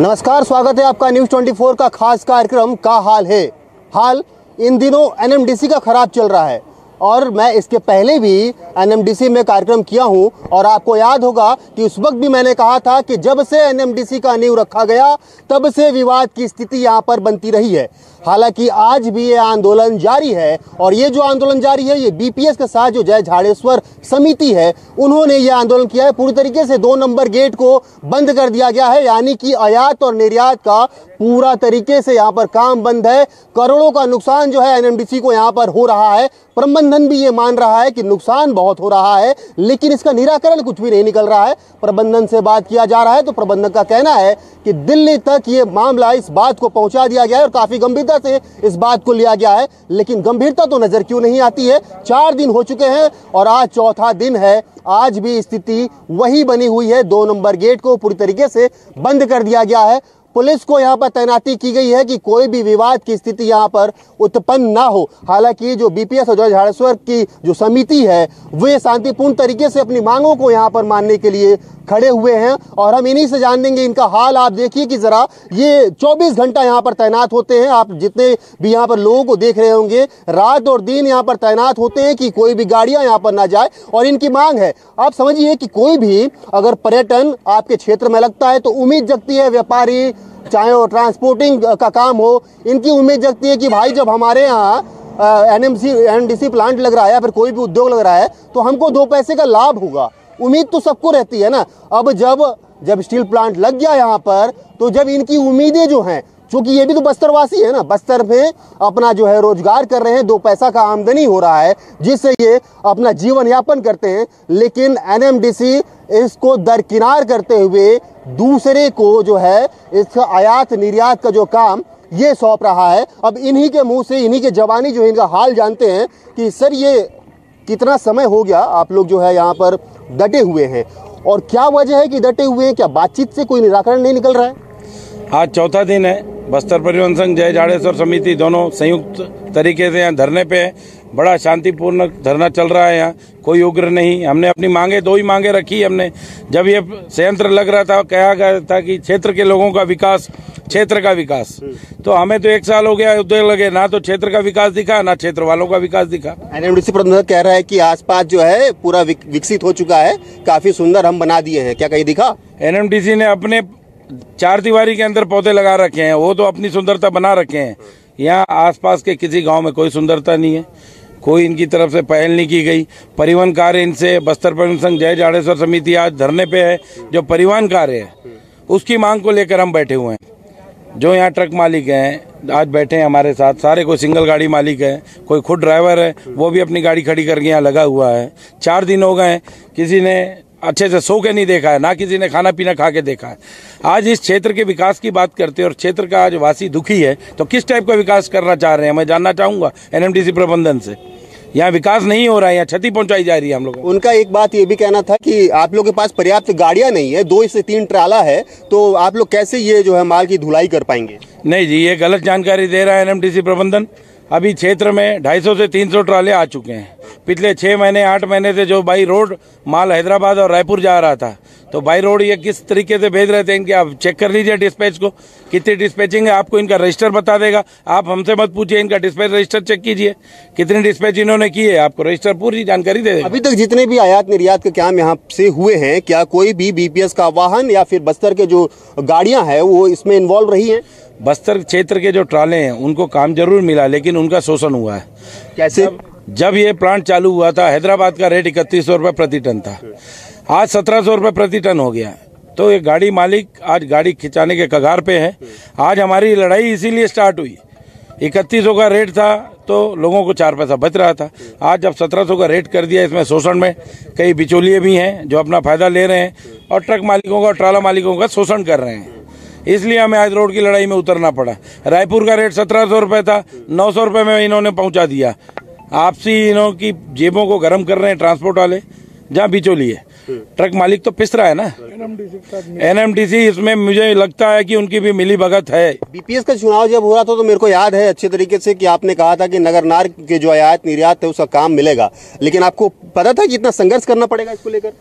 नमस्कार, स्वागत है आपका न्यूज़ 24 का खास कार्यक्रम का हाल है। हाल इन दिनों एनएमडीसी का खराब चल रहा है और मैं इसके पहले भी एनएमडीसी में कार्यक्रम किया हूं और आपको याद होगा कि उस वक्त भी मैंने कहा था कि जब से एनएमडीसी का नींव रखा गया तब से विवाद की स्थिति यहां पर बनती रही है। हालांकि आज भी ये आंदोलन जारी है और ये जो आंदोलन जारी है ये बीपीएस के साथ जो जय झाड़ेश्वर समिति है उन्होंने ये आंदोलन किया है। पूरी तरीके से 2 नंबर गेट को बंद कर दिया गया है, यानी कि आयात और निर्यात का पूरा तरीके से यहाँ पर काम बंद है। करोड़ों का नुकसान जो है एनएमडीसी को यहाँ पर हो रहा है। प्रबंधन भी ये मान रहा है कि नुकसान बहुत हो रहा है, लेकिन इसका निराकरण कुछ भी नहीं निकल रहा है। प्रबंधन से बात किया जा रहा है तो प्रबंधन का कहना है कि दिल्ली तक ये मामला इस बात को पहुंचा दिया गया है और काफी गंभीरता से इस बात को लिया गया है, लेकिन गंभीरता तो नजर क्यों नहीं आती है। 4 दिन हो चुके हैं और आज चौथा दिन है। आज भी स्थिति वही बनी हुई है। 2 नंबर गेट को पूरी तरीके से बंद कर दिया गया है। पुलिस को यहाँ पर तैनाती की गई है कि कोई भी विवाद की स्थिति यहाँ पर उत्पन्न ना हो। हालांकि जो बीपीएस और जय झाड़ेश्वर की जो समिति है वे शांतिपूर्ण तरीके से अपनी मांगों को यहाँ पर मानने के लिए खड़े हुए हैं और हम इन्हीं से जान देंगे इनका हाल। आप देखिए कि जरा ये 24 घंटा यहाँ पर तैनात होते हैं। आप जितने भी यहाँ पर लोगों को देख रहे होंगे, रात और दिन यहाँ पर तैनात होते हैं कि कोई भी गाड़ियां यहाँ पर ना जाए और इनकी मांग है। आप समझिए कि कोई भी अगर पर्यटन आपके क्षेत्र में लगता है तो उम्मीद जगती है, व्यापारी चाहे वो ट्रांसपोर्टिंग का काम हो, इनकी उम्मीद जगती है कि भाई जब हमारे यहाँ एनएमडीसी प्लांट लग रहा है या फिर कोई भी उद्योग लग रहा है तो हमको 2 पैसे का लाभ होगा। उम्मीद तो सबको रहती है ना। अब जब स्टील प्लांट लग गया यहाँ पर तो जब इनकी उम्मीदें जो हैं, क्योंकि ये भी तो बस्तरवासी है ना, बस्तर में अपना जो है रोजगार कर रहे हैं, 2 पैसा का आमदनी हो रहा है जिससे ये अपना जीवन यापन करते हैं, लेकिन एनएमडीसी इसको दरकिनार करते हुए दूसरे को जो है इसका आयात निर्यात का जो काम ये सौंप रहा है। अब इन्हीं के मुंह से, इन्हीं के जवानी जो इनका हाल जानते हैं कि सर ये कितना समय हो गया आप लोग जो है यहाँ पर डटे हुए हैं और क्या वजह है कि डटे हुए हैं? क्या बातचीत से कोई निराकरण नहीं निकल रहा है? आज चौथा दिन है। बस्तर परिवहन संघ, जय झाड़ेश्वर समिति दोनों संयुक्त तरीके से यहाँ धरने पे है। बड़ा शांतिपूर्ण धरना चल रहा है। यहाँ कोई उग्र नहीं। हमने अपनी मांगे 2 ही मांगे रखी। हमने जब ये संयंत्र लग रहा था कहा गया था कि क्षेत्र के लोगों का विकास, क्षेत्र का विकास, तो हमें तो 1 साल हो गया उद्योग लगे, ना तो क्षेत्र का विकास दिखा ना क्षेत्र वालों का विकास दिखा। एनएमडीसी प्रबंधक कह रहा है कि आसपास जो है पूरा विकसित हो चुका है, काफी सुंदर हम बना दिए हैं। क्या कहीं दिखा? एनएमडीसी ने अपने 4 दीवारी के अंदर पौधे लगा रखे हैं, वो तो अपनी सुंदरता बना रखे हैं। यहाँ आसपास के किसी गांव में कोई सुंदरता नहीं है, कोई इनकी तरफ से पहल नहीं की गई। परिवहन कार्य इनसे बस्तर परिवहन संघ जय झाड़ेश्वर समिति आज धरने पे है। जो परिवहन कार्य है उसकी मांग को लेकर हम बैठे हुए हैं। जो यहाँ ट्रक मालिक हैं आज बैठे हैं हमारे साथ, सारे कोई सिंगल गाड़ी मालिक है, कोई खुद ड्राइवर है, वो भी अपनी गाड़ी खड़ी करके यहाँ लगा हुआ है। 4 दिन हो गए हैं, किसी ने अच्छे से सो के नहीं देखा है, ना किसी ने खाना पीना खा के देखा है। आज इस क्षेत्र के विकास की बात करते हैं और क्षेत्र का आज वासी दुखी है, तो किस टाइप का विकास करना चाह रहे हैं मैं जानना चाहूँगा एनएमडीसी प्रबंधन से। यहाँ विकास नहीं हो रहा है, यहाँ क्षति पहुंचाई जा रही है हम लोगों को। उनका एक बात ये भी कहना था कि आप लोग के पास पर्याप्त गाड़ियां नहीं है, 2 से 3 ट्राला है, तो आप लोग कैसे ये जो है माल की धुलाई कर पाएंगे? नहीं जी, ये गलत जानकारी दे रहा है एनएमडीसी प्रबंधन। अभी क्षेत्र में 250 से 300 ट्राले आ चुके हैं। पिछले 6 महीने 8 महीने से जो बाई रोड माल हैदराबाद और रायपुर जा रहा था, तो बाई रोड ये किस तरीके से भेज रहे थे इनके, आप चेक कर लीजिए डिस्पैच को, कितनी डिस्पैचिंग है, आपको इनका रजिस्टर बता देगा। आप हमसे मत पूछिए, इनका डिस्पैच रजिस्टर चेक कीजिए कितनी डिस्पैच इन्होंने की है, आपको रजिस्टर पूरी जानकारी दे देगा। अभी तक जितने भी आयात निर्यात के काम यहाँ से हुए हैं, क्या कोई भी बीपीएस का वाहन या फिर बस्तर के जो गाड़ियां हैं वो इसमें इन्वॉल्व रही हैं? बस्तर क्षेत्र के जो ट्राले हैं उनको काम जरूर मिला, लेकिन उनका शोषण हुआ है। कैसे? जब ये प्लांट चालू हुआ था हैदराबाद का रेट 3100 रुपये प्रति टन था, आज 1700 रुपये प्रति टन हो गया। तो ये गाड़ी मालिक आज गाड़ी खिंचाने के कगार पे है। आज हमारी लड़ाई इसीलिए स्टार्ट हुई। 3100 का रेट था तो लोगों को 4 पैसा बच रहा था। आज जब 1700 का रेट कर दिया, इसमें शोषण में कई बिचौलिए भी हैं जो अपना फायदा ले रहे हैं और ट्रक मालिकों का, ट्राला मालिकों का शोषण कर रहे हैं। इसलिए हमें आज रोड की लड़ाई में उतरना पड़ा। रायपुर का रेट 1700 रुपये था, 900 रुपये में इन्होंने पहुंचा दिया। आपसी इन्हों की जेबों को गर्म कर रहे हैं ट्रांसपोर्ट वाले, जहाँ बिचौलिए। ट्रक मालिक तो पिस रहा है ना। एनएमडीसी इसमें मुझे लगता है कि उनकी भी मिली भगत है। बीपीएस का चुनाव जब हो रहा था तो मेरे को याद है अच्छे तरीके से कि आपने कहा था कि नगरनार के जो आयात निर्यात है उसका काम मिलेगा, लेकिन आपको पता था कि इतना संघर्ष करना पड़ेगा इसको लेकर?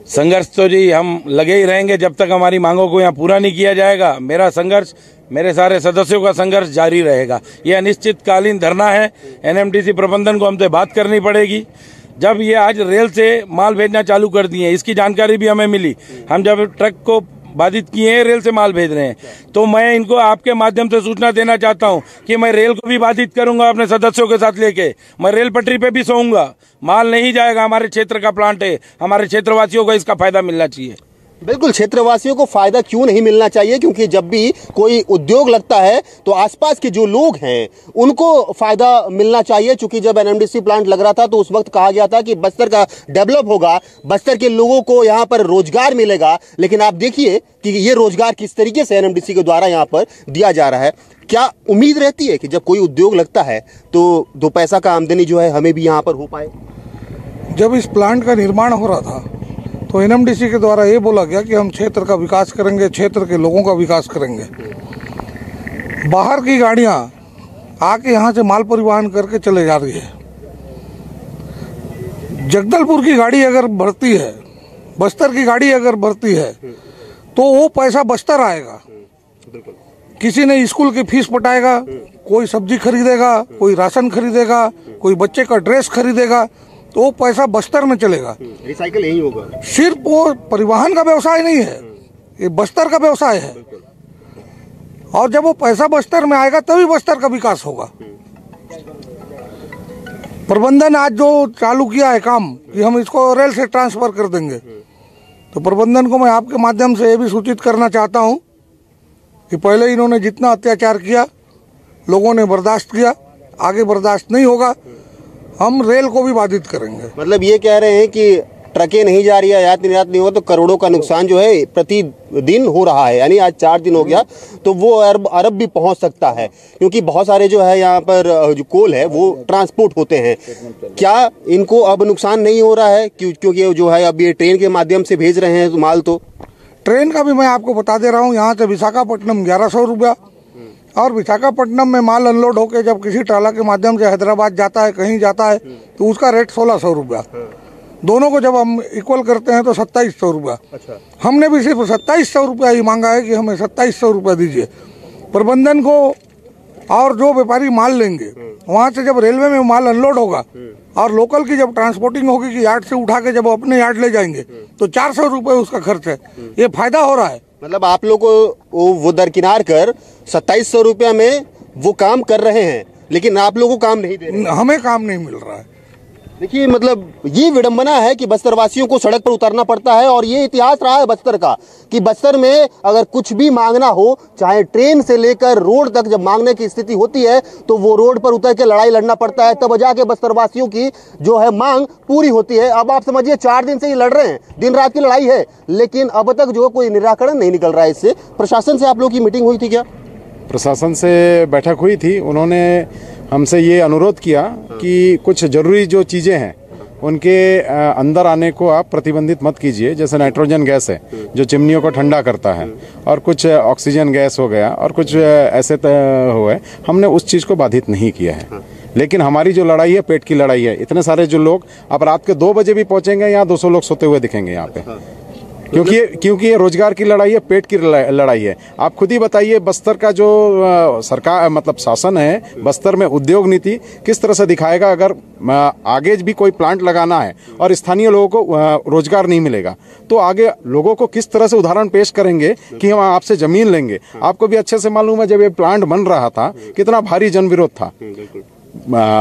संघर्ष तो जी हम लगे ही रहेंगे जब तक हमारी मांगों को यहाँ पूरा नहीं किया जाएगा। मेरा संघर्ष, मेरे सारे सदस्यों का संघर्ष जारी रहेगा। ये अनिश्चितकालीन धरना है। एनएमडीसी प्रबंधन को हमसे बात करनी पड़ेगी। जब ये आज रेल से माल भेजना चालू कर दिए, इसकी जानकारी भी हमें मिली। हम जब ट्रक को बाधित किए हैं, रेल से माल भेज रहे हैं, तो मैं इनको आपके माध्यम से सूचना देना चाहता हूं कि मैं रेल को भी बाधित करूंगा अपने सदस्यों के साथ लेके। मैं रेल पटरी पे भी सोऊंगा। माल नहीं जाएगा। हमारे क्षेत्र का प्लांट है, हमारे क्षेत्रवासियों को इसका फायदा मिलना चाहिए। बिल्कुल, क्षेत्रवासियों को फायदा क्यों नहीं मिलना चाहिए, क्योंकि जब भी कोई उद्योग लगता है तो आसपास के जो लोग हैं उनको फायदा मिलना चाहिए। क्योंकि जब एनएमडीसी प्लांट लग रहा था तो उस वक्त कहा गया था कि बस्तर का डेवलप होगा, बस्तर के लोगों को यहाँ पर रोजगार मिलेगा। लेकिन आप देखिए कि ये रोजगार किस तरीके से एनएमडीसी के द्वारा यहाँ पर दिया जा रहा है। क्या उम्मीद रहती है कि जब कोई उद्योग लगता है तो दो पैसा का आमदनी जो है हमें भी यहाँ पर हो पाए? जब इस प्लांट का निर्माण हो रहा था तो एनएमडीसी के द्वारा ये बोला गया कि हम क्षेत्र का विकास करेंगे, क्षेत्र के लोगों का विकास करेंगे। बाहर की गाड़ियां आके यहाँ से माल परिवहन करके चले जा रही है। जगदलपुर की गाड़ी अगर बढ़ती है, बस्तर की गाड़ी अगर बढ़ती है तो वो पैसा बस्तर आएगा। किसी ने स्कूल की फीस पटाएगा, कोई सब्जी खरीदेगा, कोई राशन खरीदेगा, कोई बच्चे का ड्रेस खरीदेगा, तो वो पैसा बस्तर में चलेगा। रिसाइकल यही होगा। सिर्फ वो परिवहन का व्यवसाय नहीं है, ये बस्तर का व्यवसाय है। और जब वो पैसा बस्तर में आएगा तभी बस्तर का विकास होगा। प्रबंधन आज जो चालू किया है काम कि हम इसको रेल से ट्रांसफर कर देंगे, तो प्रबंधन को मैं आपके माध्यम से ये भी सूचित करना चाहता हूं कि पहले इन्होंने जितना अत्याचार किया लोगों ने बर्दाश्त किया, आगे बर्दाश्त नहीं होगा। हम रेल को भी बाधित करेंगे। मतलब ये कह रहे हैं कि ट्रकें नहीं जा रही है, आयात निर्यात नहीं होगा तो करोड़ों का नुकसान जो है प्रतिदिन हो रहा है। यानी आज 4 दिन हो गया तो वो अरब भी पहुंच सकता है, क्योंकि बहुत सारे जो है यहाँ पर जो कोल है वो ट्रांसपोर्ट होते हैं। क्या इनको अब नुकसान नहीं हो रहा है, क्योंकि जो है अब ये ट्रेन के माध्यम से भेज रहे हैं माल? तो ट्रेन का भी मैं आपको बता दे रहा हूँ, यहाँ से विशाखापट्टनम 1100 रुपया, और विशाखापट्टनम में माल अनलोड होकर जब किसी ट्राला के माध्यम से हैदराबाद जाता है, कहीं जाता है, तो उसका रेट 1600 रुपया। दोनों को जब हम इक्वल करते हैं तो 2700 रुपया। अच्छा। हमने भी सिर्फ 2700 रुपया ही मांगा है कि हमें 2700 रुपया दीजिए। प्रबंधन को और जो व्यापारी माल लेंगे वहाँ से जब रेलवे में माल अनलोड होगा और लोकल की जब ट्रांसपोर्टिंग होगी कि यार्ड से उठा के जब अपने यार्ड ले जाएंगे तो 400 रुपये उसका खर्च है। ये फायदा हो रहा है। मतलब आप लोग को वो दरकिनार कर 2700 रुपया में वो काम कर रहे हैं, लेकिन आप लोगों को काम नहीं दे रहे। हमें काम नहीं मिल रहा है। देखिए, मतलब ये विडंबना है कि बस्तरवासियों को सड़क पर उतरना पड़ता है। और ये इतिहास रहा है बस्तर का कि बस्तर में अगर कुछ भी मांगना हो, चाहे ट्रेन से लेकर रोड तक जब मांगने की स्थिति होती है तो वो रोड पर उतर के लड़ाई लड़ना पड़ता है, तब जाके बस्तरवासियों की जो है मांग पूरी होती है। अब आप समझिए 4 दिन से ये लड़ रहे हैं, दिन रात की लड़ाई है, लेकिन अब तक जो कोई निराकरण नहीं निकल रहा है इससे। प्रशासन से आप लोग की मीटिंग हुई थी क्या? प्रशासन से बैठक हुई थी। उन्होंने हमसे ये अनुरोध किया कि कुछ ज़रूरी जो चीज़ें हैं उनके अंदर आने को आप प्रतिबंधित मत कीजिए। जैसे नाइट्रोजन गैस है जो चिमनियों को ठंडा करता है, और कुछ ऑक्सीजन गैस हो गया, और कुछ ऐसे हो गए, हमने उस चीज़ को बाधित नहीं किया है। लेकिन हमारी जो लड़ाई है पेट की लड़ाई है। इतने सारे जो लोग अब रात के 2 बजे भी पहुंचेंगे, यहाँ 200 लोग सोते हुए दिखेंगे यहाँ पे, क्योंकि ये रोजगार की लड़ाई है, पेट की लड़ाई है। आप खुद ही बताइए, बस्तर का जो सरकार मतलब शासन है, बस्तर में उद्योग नीति किस तरह से दिखाएगा अगर आगे भी कोई प्लांट लगाना है और स्थानीय लोगों को रोजगार नहीं मिलेगा, तो आगे लोगों को किस तरह से उदाहरण पेश करेंगे कि हम आपसे जमीन लेंगे। आपको भी अच्छे से मालूम है, जब ये प्लांट बन रहा था कितना भारी जन विरोध था।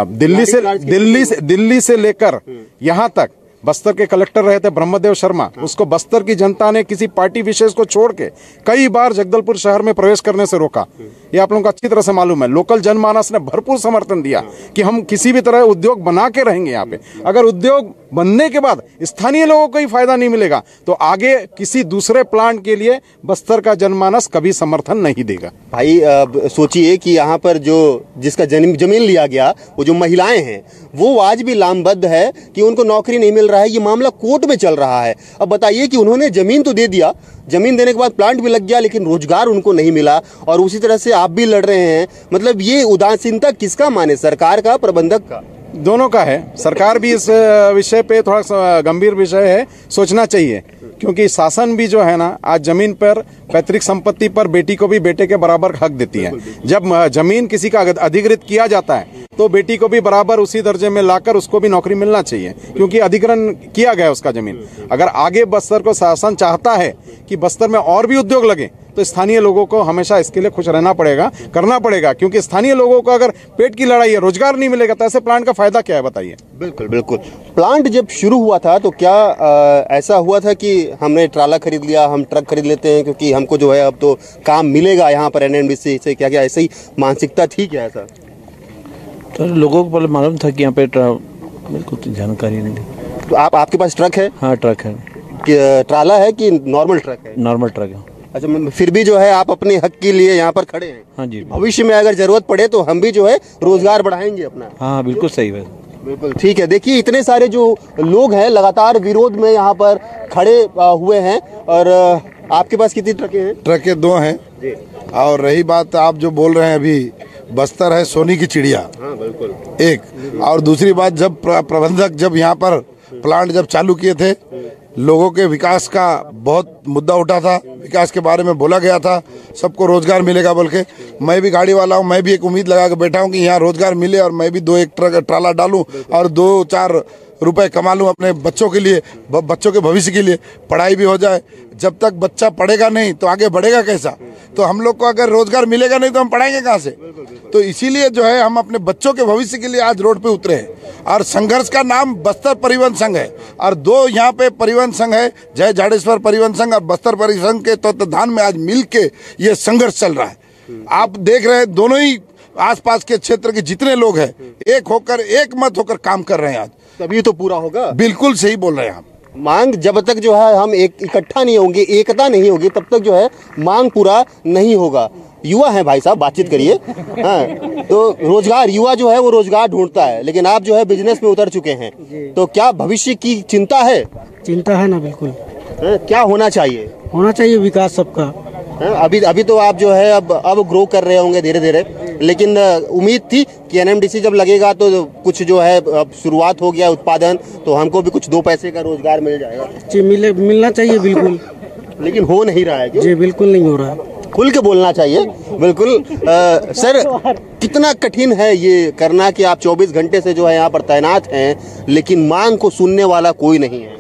दिल्ली से लेकर यहाँ तक बस्तर के कलेक्टर रहे थे ब्रह्मदेव शर्मा, उसको बस्तर की जनता ने किसी पार्टी विशेष को छोड़ के कई बार जगदलपुर शहर में प्रवेश करने से रोका। ये आप लोगों को अच्छी तरह से मालूम है। लोकल जनमानस ने भरपूर समर्थन दिया कि हम किसी भी तरह उद्योग बना के रहेंगे यहाँ पे। अगर उद्योग बनने के बाद स्थानीय लोगों को ही फायदा नहीं मिलेगा तो आगे किसी दूसरे प्लांट के लिए बस्तर का जनमानस कभी समर्थन नहीं देगा। भाई सोचिए कि यहाँ पर जो जिसका जमीन लिया गया, वो जो महिलाएं हैं, वो आज भी लामबद्ध है कि उनको नौकरी नहीं मिल रहा है। ये मामला कोर्ट में चल रहा है। अब बताइए कि उन्होंने जमीन तो दे दिया, जमीन देने के बाद प्लांट भी लग गया, लेकिन रोजगार उनको नहीं मिला, और उसी तरह से आप भी लड़ रहे हैं। मतलब ये उदासीनता किसका माने, सरकार का, प्रबंधक का? दोनों का है। सरकार भी इस विषय पे थोड़ा सा गंभीर विषय है, सोचना चाहिए। क्योंकि शासन भी जो है ना आज जमीन पर, पैतृक संपत्ति पर बेटी को भी बेटे के बराबर हक देती है। जब जमीन किसी का अधिकृत किया जाता है तो बेटी को भी बराबर उसी दर्जे में लाकर उसको भी नौकरी मिलना चाहिए, क्योंकि अधिग्रहण किया गया उसका जमीन। अगर आगे बस्तर को शासन चाहता है कि बस्तर में और भी उद्योग लगे तो स्थानीय लोगों को हमेशा इसके लिए खुश रहना पड़ेगा, करना पड़ेगा, क्योंकि स्थानीय लोगों को अगर पेट की लड़ाई है, रोजगार नहीं मिलेगा तो ऐसे प्लांट का फायदा क्या है बताइए। बिल्कुल बिल्कुल। प्लांट जब शुरू हुआ था तो क्या ऐसा हुआ था कि हमने ट्राला खरीद लिया, हम ट्रक खरीद लेते हैं क्योंकि हमको जो है अब तो काम मिलेगा यहाँ पर एनएमडीसी से, क्या क्या ऐसे ही मानसिकता थी क्या ऐसा? तो लोगों को पहले मालूम था कि यहाँ पे बिल्कुल तो जानकारी नहीं थी। तो आपके पास ट्रक है? हाँ ट्रक है। ट्राला है कि नॉर्मल ट्रक है? नॉर्मल ट्रक है। अच्छा, फिर भी जो है आप अपने हक के लिए यहाँ पर खड़े हैं। हाँ जी। भविष्य में अगर जरूरत पड़े तो हम भी जो है रोजगार बढ़ाएंगे अपना। हाँ बिल्कुल सही है। बिल्कुल ठीक है। देखिए इतने सारे जो लोग हैं लगातार विरोध में यहाँ पर खड़े हुए हैं। और आपके पास कितनी ट्रकें हैं? ट्रकें 2 हैं जी। और रही बात आप जो बोल रहे हैं अभी, बस्तर है सोने की चिड़िया। हाँ बिल्कुल। एक और दूसरी बात, जब प्रबंधक जब यहाँ पर प्लांट जब चालू किए थे, लोगों के विकास का बहुत मुद्दा उठा था, विकास के बारे में बोला गया था, सबको रोजगार मिलेगा बोल के। मैं भी गाड़ी वाला हूँ, मैं भी एक उम्मीद लगा के बैठा हूँ कि यहाँ रोजगार मिले और मैं भी 2-1 ट्रक ट्राला डालूं और 2-4 रुपए कमा लूँ अपने बच्चों के लिए, बच्चों के भविष्य के लिए, पढ़ाई भी हो जाए। जब तक बच्चा पढ़ेगा नहीं तो आगे बढ़ेगा कैसा? तो हम लोग को अगर रोजगार मिलेगा नहीं तो हम पढ़ाएंगे कहाँ से? तो इसीलिए जो है हम अपने बच्चों के भविष्य के लिए आज रोड पे उतरे हैं। और संघर्ष का नाम बस्तर परिवहन संघ है और 2 यहाँ पे परिवहन संघ है, जय झाड़ेश्वर परिवहन संघ और बस्तर परिवहन संघ के तत्वाधान में आज मिल के ये संघर्ष चल रहा है। आप देख रहे हैं दोनों ही आसपास के क्षेत्र के जितने लोग हैं एक होकर, एक मत होकर काम कर रहे हैं आज। तभी तो पूरा होगा। बिल्कुल सही बोल रहे हैं आप। मांग जब तक जो है हम एक इकट्ठा नहीं होंगे, एकता नहीं होगी, तब तक जो है मांग पूरा नहीं होगा। युवा है भाई साहब, बातचीत करिए। हाँ, तो रोजगार, युवा जो है वो रोजगार ढूंढता है, लेकिन आप जो है बिजनेस में उतर चुके हैं, तो क्या भविष्य की चिंता है? चिंता है ना, बिल्कुल। क्या होना चाहिए? होना चाहिए विकास सबका। अभी तो आप जो है अब ग्रो कर रहे होंगे धीरे धीरे, लेकिन उम्मीद थी कि एनएमडीसी जब लगेगा तो कुछ जो है अब शुरुआत हो गया उत्पादन, तो हमको भी कुछ 2 पैसे का रोजगार मिल जाएगा। जी मिलना चाहिए बिल्कुल। लेकिन हो नहीं रहा है। क्यों? जी बिल्कुल नहीं हो रहा है। खुल के बोलना चाहिए। बिल्कुल। सर, कितना कठिन है ये करना कि आप 24 घंटे से जो है यहाँ पर तैनात हैं, लेकिन मांग को सुनने वाला कोई नहीं है?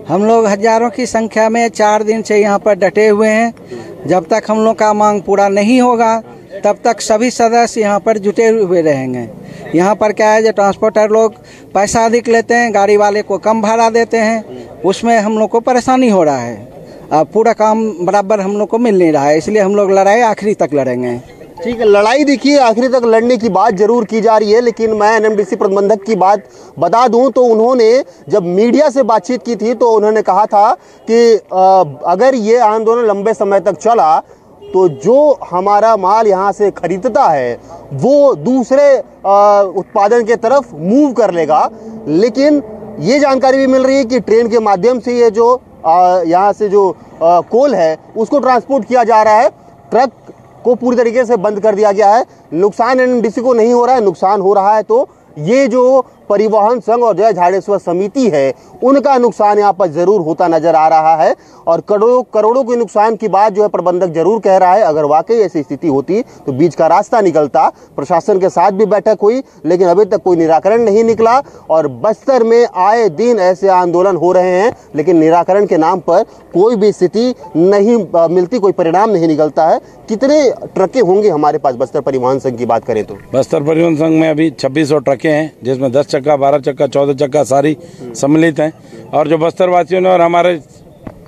हम लोग हजारों की संख्या में 4 दिन से यहाँ पर डटे हुए हैं। जब तक हम लोग का मांग पूरा नहीं होगा तब तक सभी सदस्य यहाँ पर जुटे हुए रहेंगे। यहाँ पर क्या है, जो ट्रांसपोर्टर लोग पैसा अधिक लेते हैं, गाड़ी वाले को कम भाड़ा देते हैं, उसमें हम लोग को परेशानी हो रहा है। पूरा काम बराबर हम लोग को मिल नहीं रहा है, इसलिए हम लोग लड़ाई आखिरी तक लड़ेंगे। ठीक है, लड़ाई देखिए आखिरी तक लड़ने की बात जरूर की जा रही है, लेकिन मैं एनएमडीसी प्रबंधक की बात बता दूं तो उन्होंने जब मीडिया से बातचीत की थी तो उन्होंने कहा था कि अगर ये आंदोलन लंबे समय तक चला तो जो हमारा माल यहाँ से खरीदता है वो दूसरे उत्पादन के तरफ मूव कर लेगा। लेकिन ये जानकारी भी मिल रही है कि ट्रेन के माध्यम से ये जो यहाँ से जो कोल है उसको ट्रांसपोर्ट किया जा रहा है। ट्रक को पूरी तरीके से बंद कर दिया गया है। नुकसान एनएमडीसी को नहीं हो रहा है, नुकसान हो रहा है तो ये जो परिवहन संघ और जय झाड़ेश्वर समिति है उनका नुकसान यहाँ पर जरूर होता नजर आ रहा है। और करोड़ों के नुकसान की बात जो है प्रबंधक जरूर कह रहा है। अगर वाकई ऐसी स्थिति होती तो बीच का रास्ता निकलता, प्रशासन के साथ भी बैठक हुई, लेकिन अभी तक कोई निराकरण नहीं निकला। और बस्तर में आए दिन ऐसे आंदोलन हो रहे हैं, लेकिन निराकरण के नाम पर कोई भी स्थिति नहीं मिलती, कोई परिणाम नहीं निकलता है। कितने ट्रकें होंगे हमारे पास बस्तर परिवहन संघ की बात करें तो? बस्तर परिवहन संघ में अभी 2600 ट्रकें हैं, जिसमें 10 चक्का, 12 चक्का, 14 चक्का सारी सम्मिलित हैं। और जो बस्तर वासियों ने और हमारे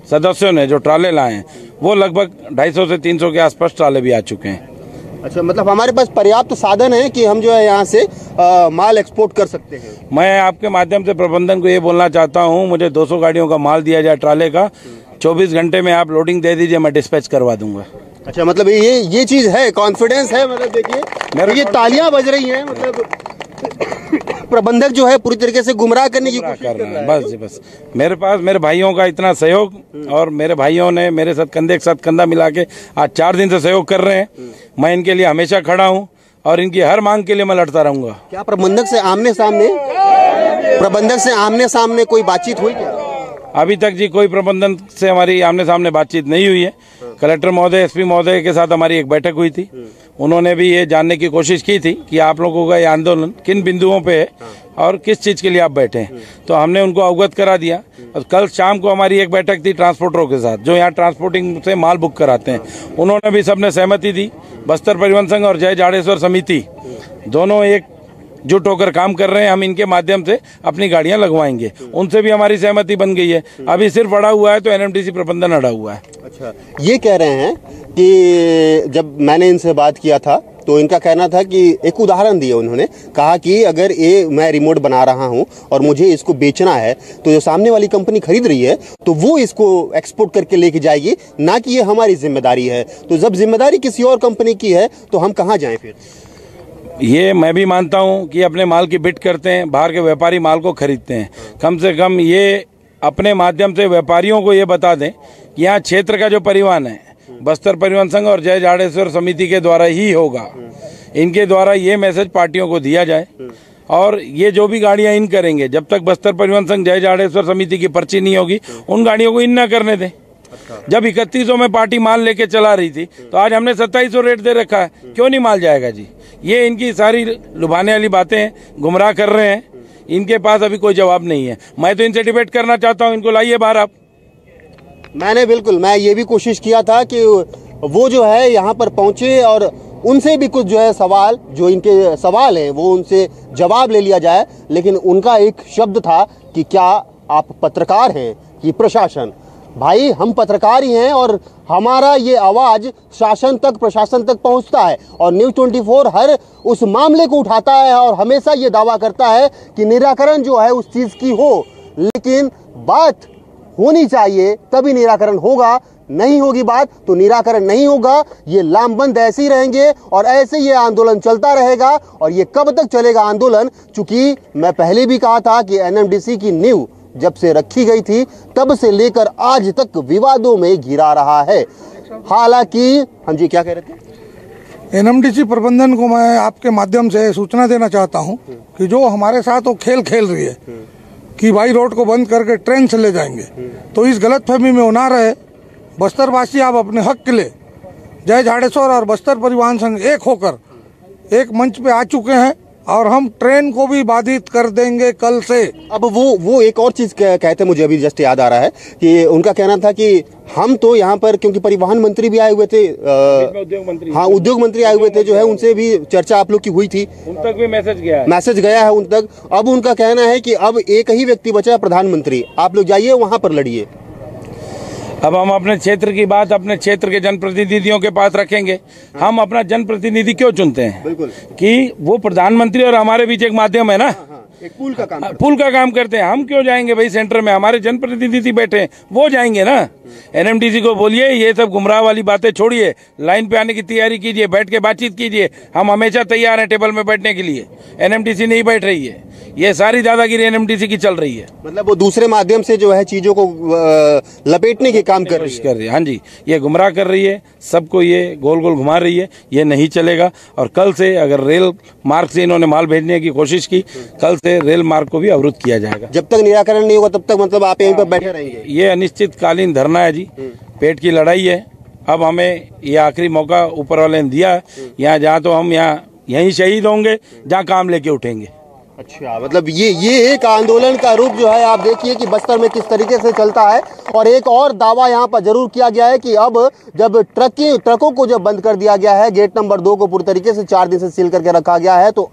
सदस्यों ने जो ट्राले लाए हैं वो लगभग 250 से 300 के आसपास ट्राले भी आ चुके हैं। अच्छा, मतलब हमारे पास पर्याप्त साधन है कि हम जो है यहाँ से माल एक्सपोर्ट कर सकते हैं। मैं आपके माध्यम से प्रबंधन को ये बोलना चाहता हूँ, मुझे 200 गाड़ियों का माल दिया जाए ट्राले का, 24 घंटे में आप लोडिंग दे दीजिए, मैं डिस्पैच करवा दूंगा। अच्छा, मतलब ये चीज है, कॉन्फिडेंस है। मतलब देखिए ये तालियां बज रही हैं, मतलब प्रबंधक जो है पूरी तरीके से गुमराह करने की कोशिश कर रहा है। बस मेरे पास मेरे भाइयों का इतना सहयोग और मेरे भाइयों ने मेरे साथ कंधे के साथ कंधा मिला के आज 4 दिन से सहयोग कर रहे हैं। मैं इनके लिए हमेशा खड़ा हूँ और इनकी हर मांग के लिए मैं लड़ता रहूंगा। क्या प्रबंधक से आमने सामने कोई बातचीत हुई क्या? अभी तक जी कोई प्रबंधन से हमारी आमने सामने बातचीत नहीं हुई है। कलेक्टर महोदय, एसपी महोदय के साथ हमारी एक बैठक हुई थी। उन्होंने भी ये जानने की कोशिश की थी कि आप लोगों का ये आंदोलन किन बिंदुओं पे है और किस चीज़ के लिए आप बैठे हैं। तो हमने उनको अवगत करा दिया। और कल शाम को हमारी एक बैठक थी ट्रांसपोर्टरों के साथ, जो यहाँ ट्रांसपोर्टिंग से माल बुक कराते हैं। उन्होंने भी सबने सहमति दी। बस्तर परिवहन संघ और जय जाडेश्वर समिति दोनों एकजुट होकर काम कर रहे हैं। हम इनके माध्यम से अपनी गाड़ियां लगवाएंगे। उनसे भी हमारी सहमति बन गई है। अभी सिर्फ अड़ा हुआ है तो एनएमडीसी प्रबंधन अड़ा हुआ है। अच्छा, ये कह रहे हैं कि जब मैंने इनसे बात किया था तो इनका कहना था कि एक उदाहरण दिया, उन्होंने कहा कि अगर ये मैं रिमोट बना रहा हूं और मुझे इसको बेचना है तो जो सामने वाली कंपनी खरीद रही है तो वो इसको एक्सपोर्ट करके लेके जाएगी, ना कि ये हमारी जिम्मेदारी है। तो जब जिम्मेदारी किसी और कंपनी की है तो हम कहाँ जाएं फिर? ये मैं भी मानता हूं कि अपने माल की बिड करते हैं, बाहर के व्यापारी माल को खरीदते हैं। कम से कम ये अपने माध्यम से व्यापारियों को ये बता दें कि यहाँ क्षेत्र का जो परिवहन है बस्तर परिवहन संघ और जय जाडेश्वर समिति के द्वारा ही होगा। इनके द्वारा ये मैसेज पार्टियों को दिया जाए और ये जो भी गाड़ियां इन करेंगे, जब तक बस्तर परिवहन संघ जय जाडेश्वर समिति की पर्ची नहीं होगी उन गाड़ियों को इन ना करने दें। जब 3100 में पार्टी माल लेके चला रही थी तो आज हमने 2700 रेट दे रखा है, क्यों नहीं माल जाएगा जी? ये इनकी सारी लुभाने वाली बातें हैं, गुमराह कर रहे हैं। इनके पास अभी कोई जवाब नहीं है। मैं तो इनसे डिबेट करना चाहता हूँ, इनको लाइए बाहर आप। मैं ये भी कोशिश किया था कि वो जो है यहाँ पर पहुंचे और उनसे भी कुछ जो है सवाल, जो इनके सवाल है वो उनसे जवाब ले लिया जाए, लेकिन उनका एक शब्द था कि क्या आप पत्रकार हैं कि प्रशासन? भाई, हम पत्रकार ही हैं और हमारा ये आवाज शासन तक, प्रशासन तक पहुंचता है और न्यूज़ 24 हर उस मामले को उठाता है और हमेशा ये दावा करता है कि निराकरण जो है उस चीज की हो, लेकिन बात होनी चाहिए तभी निराकरण होगा। नहीं होगी बात तो निराकरण नहीं होगा। ये लामबंद ऐसे ही रहेंगे और ऐसे ये आंदोलन चलता रहेगा। और ये कब तक चलेगा आंदोलन? चूंकि मैं पहले भी कहा था कि एनएमडीसी की नींव जब से रखी गई थी तब से लेकर आज तक विवादों में घिरा रहा है। हालांकि हाँ जी, क्या कह रहे थे? एनएमडीसी प्रबंधन को मैं आपके माध्यम से सूचना देना चाहता हूं कि जो हमारे साथ वो खेल खेल रही है कि भाई रोड को बंद करके ट्रेन से ले जाएंगे, तो इस गलतफहमी में वो ना रहे। बस्तरवासी आप अपने हक के लिए जय जाडेश्वर और बस्तर परिवहन संघ एक होकर एक मंच पे आ चुके हैं और हम ट्रेन को भी बाधित कर देंगे कल से। अब वो एक और चीज कहते, मुझे अभी जस्ट याद आ रहा है कि उनका कहना था कि हम तो यहाँ पर, क्योंकि परिवहन मंत्री भी आए हुए थे, उद्योग मंत्री आए हुए थे, जो है उनसे भी चर्चा आप लोग की हुई थी, उन तक भी मैसेज गया है उन तक। अब उनका कहना है कि अब एक ही व्यक्ति बचा है, प्रधानमंत्री। आप लोग जाइए वहां पर लड़िए। अब हम अपने क्षेत्र की बात अपने क्षेत्र के जनप्रतिनिधियों के पास रखेंगे। हम अपना जनप्रतिनिधि क्यों चुनते हैं? बिल्कुल, कि वो प्रधानमंत्री और हमारे बीच एक माध्यम है ना, एक पुल का काम करते हैं। हम क्यों जाएंगे भाई सेंटर में? हमारे जनप्रतिनिधि बैठे हैं, वो जाएंगे ना। एनएमडीसी को बोलिए ये सब गुमराह वाली बातें छोड़िए, लाइन पे आने की तैयारी कीजिए, बैठ के बातचीत कीजिए। हम हमेशा तैयार हैं टेबल में बैठने के लिए। एनएमडीसी नहीं बैठ रही है, ये सारी दादागिरी एनएमडीसी की चल रही है। मतलब वो दूसरे माध्यम से जो है चीजों को लपेटने के काम कर रही है। हाँ जी, ये गुमराह कर रही है, सबको ये गोल गोल घुमा रही है। ये नहीं चलेगा। और कल से अगर रेल मार्ग से इन्होंने माल भेजने की कोशिश की, कल से रेल मार्ग को भी अवरुद्ध किया जाएगा। जब तक निराकरण नहीं होगा तब तक मतलब आप यहीं पर बैठे रहेंगे? ये अनिश्चितकालीन धरना है जी, पेट की लड़ाई है। अब हमें ये आखिरी मौका ऊपर वाले ने दिया है। यहाँ जहाँ तो हम यहीं शहीद होंगे जहाँ काम लेके उठेंगे। अच्छा, मतलब ये एक आंदोलन का रूप जो है आप देखिए कि बस्तर में किस तरीके से चलता है। और एक और दावा यहाँ पर जरूर किया गया है कि अब जब ट्रकों को जब बंद कर दिया गया है, गेट नंबर 2 को पूरी तरीके से 4 दिन से सील करके रखा गया है, तो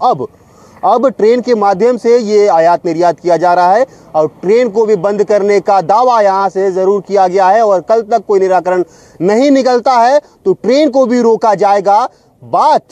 अब ट्रेन के माध्यम से ये आयात निर्यात किया जा रहा है और ट्रेन को भी बंद करने का दावा यहाँ से जरूर किया गया है। और कल तक कोई निराकरण नहीं निकलता है तो ट्रेन को भी रोका जाएगा। बात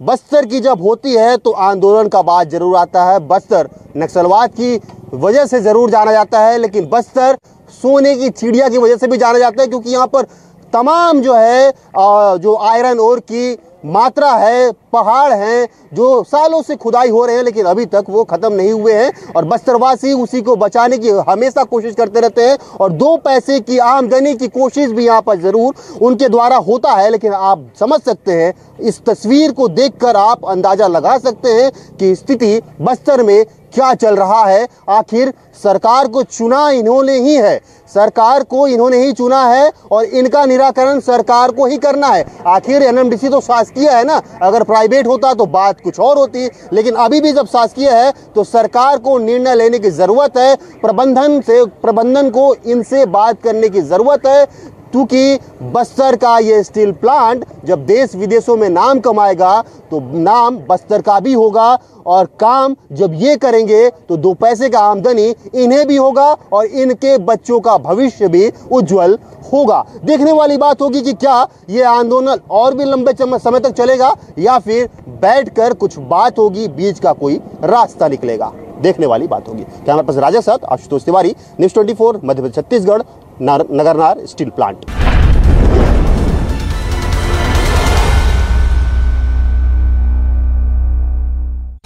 बस्तर की जब होती है तो आंदोलन का बात जरूर आता है। बस्तर नक्सलवाद की वजह से जरूर जाना जाता है, लेकिन बस्तर सोने की चिड़िया की वजह से भी जाना जाता है, क्योंकि यहाँ पर तमाम जो है जो आयरन ओर की मात्रा है, पहाड़ हैं जो सालों से खुदाई हो रहे हैं, लेकिन अभी तक वो खत्म नहीं हुए हैं। और बस्तरवासी उसी को बचाने की हमेशा कोशिश करते रहते हैं और 2 पैसे की आमदनी की कोशिश भी यहाँ पर जरूर उनके द्वारा होता है। लेकिन आप समझ सकते हैं, इस तस्वीर को देखकर आप अंदाजा लगा सकते हैं कि स्थिति बस्तर में क्या चल रहा है। आखिर सरकार को चुना इन्होंने ही है, सरकार को इन्होंने ही चुना है और इनका निराकरण सरकार को ही करना है। आखिर एनएमडीसी तो शासकीय है ना, अगर प्राइवेट होता तो बात कुछ और होती, लेकिन अभी भी जब शासकीय है तो सरकार को निर्णय लेने की जरूरत है, प्रबंधन को इनसे बात करने की जरूरत है, क्योंकि बस्तर का ये स्टील प्लांट जब देश विदेशों में नाम कमाएगा तो नाम बस्तर का भी होगा, और काम जब ये करेंगे तो 2 पैसे का आमदनी इन्हें भी होगा और इनके बच्चों का भविष्य भी उज्जवल होगा। देखने वाली बात होगी कि क्या ये आंदोलन और भी लंबे समय तक चलेगा या फिर बैठकर कुछ बात होगी, बीच का कोई रास्ता निकलेगा। देखने वाली बात होगी। कैमरा पर्सन राजा साथ Ashutosh Tiwari, news 24 Madhya Pradesh Chhattisgarh, Nagarnar steel plant.